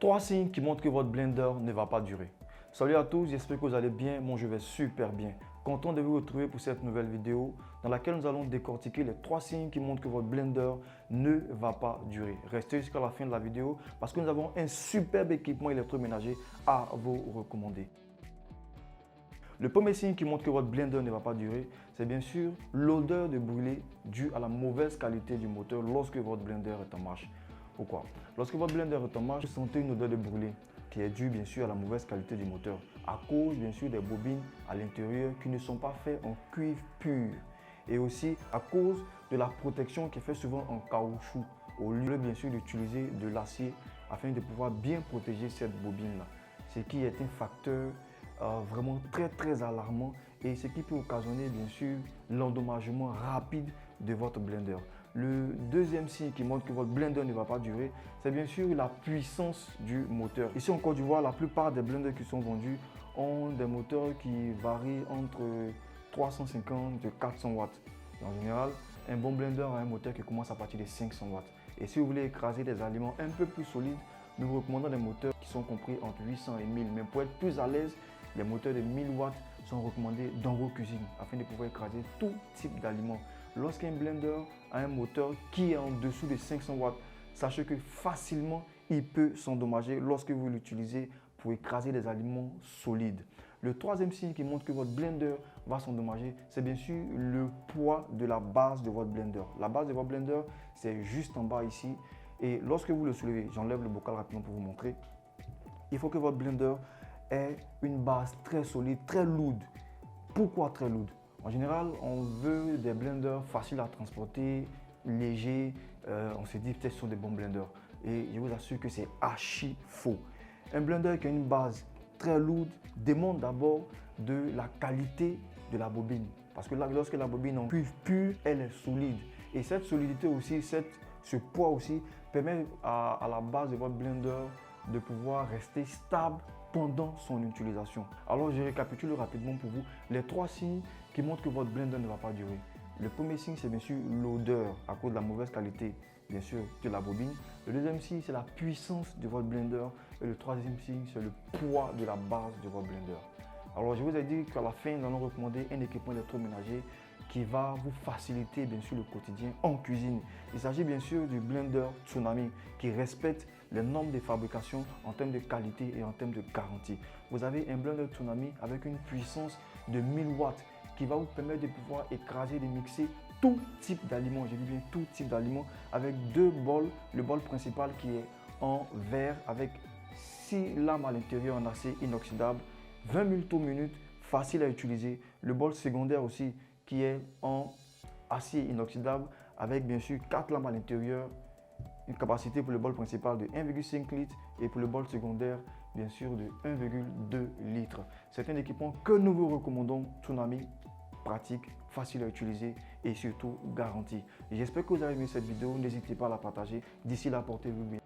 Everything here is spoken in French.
Trois signes qui montrent que votre blender ne va pas durer. Salut à tous, j'espère que vous allez bien. Moi, je vais super bien. Content de vous retrouver pour cette nouvelle vidéo dans laquelle nous allons décortiquer les trois signes qui montrent que votre blender ne va pas durer. Restez jusqu'à la fin de la vidéo parce que nous avons un superbe équipement électroménager à vous recommander. Le premier signe qui montre que votre blender ne va pas durer, c'est bien sûr l'odeur de brûlé due à la mauvaise qualité du moteur lorsque votre blender est en marche. Pourquoi? Lorsque votre blender est en marche, vous sentez une odeur de brûlé qui est due bien sûr à la mauvaise qualité du moteur, à cause bien sûr des bobines à l'intérieur qui ne sont pas faites en cuivre pur et aussi à cause de la protection qui est faite souvent en caoutchouc au lieu bien sûr d'utiliser de l'acier afin de pouvoir bien protéger cette bobine là, ce qui est un facteur vraiment très alarmant et ce qui peut occasionner bien sûr l'endommagement rapide de votre blender. Le deuxième signe qui montre que votre blender ne va pas durer, c'est bien sûr la puissance du moteur. Ici en Côte d'Ivoire, la plupart des blenders qui sont vendus ont des moteurs qui varient entre 350 et 400 watts. En général, un bon blender a un moteur qui commence à partir de 500 watts. Et si vous voulez écraser des aliments un peu plus solides, nous vous recommandons des moteurs qui sont compris entre 800 et 1000. Mais pour être plus à l'aise, les moteurs de 1000 watts sont recommandés dans vos cuisines afin de pouvoir écraser tout type d'aliments. Lorsqu'un blender a un moteur qui est en dessous de 500 watts, sachez que facilement il peut s'endommager lorsque vous l'utilisez pour écraser des aliments solides. Le troisième signe qui montre que votre blender va s'endommager, c'est bien sûr le poids de la base de votre blender. La base de votre blender, c'est juste en bas ici. Et lorsque vous le soulevez, j'enlève le bocal rapidement pour vous montrer. Il faut que votre blender ait une base très solide, très lourde. Pourquoi très lourde? En général, on veut des blenders faciles à transporter, légers. On se dit peut-être que ce sont des bons blenders. Et je vous assure que c'est archi faux. Un blender qui a une base très lourde demande d'abord de la qualité de la bobine. Parce que là, lorsque la bobine est en cuivre pur, elle est solide. Et cette solidité aussi, ce poids aussi, permet à la base de votre blender de pouvoir rester stable pendant son utilisation. Alors je récapitule rapidement pour vous les trois signes qui montrent que votre blender ne va pas durer. Le premier signe, c'est bien sûr l'odeur à cause de la mauvaise qualité bien sûr de la bobine. Le deuxième signe, c'est la puissance de votre blender. Et le troisième signe, c'est le poids de la base de votre blender. Alors je vous ai dit qu'à la fin, nous allons recommander un équipement électroménager qui va vous faciliter bien sûr le quotidien en cuisine. Il s'agit bien sûr du blender Tsunami qui respecte les normes de fabrication en termes de qualité et en termes de garantie. Vous avez un blender Tsunami avec une puissance de 1000 watts qui va vous permettre de pouvoir écraser et de mixer tout type d'aliments, je dis bien tout type d'aliments, avec deux bols. Le bol principal qui est en verre avec 6 lames à l'intérieur en acier inoxydable, 20 000 tours minute, facile à utiliser. Le bol secondaire aussi qui est en acier inoxydable avec bien sûr 4 lames à l'intérieur, une capacité pour le bol principal de 1,5 litres et pour le bol secondaire bien sûr de 1,2 litres. C'est un équipement que nous vous recommandons, Tsunami, pratique, facile à utiliser et surtout garanti. J'espère que vous avez aimé cette vidéo, n'hésitez pas à la partager. D'ici là, portez-vous bien.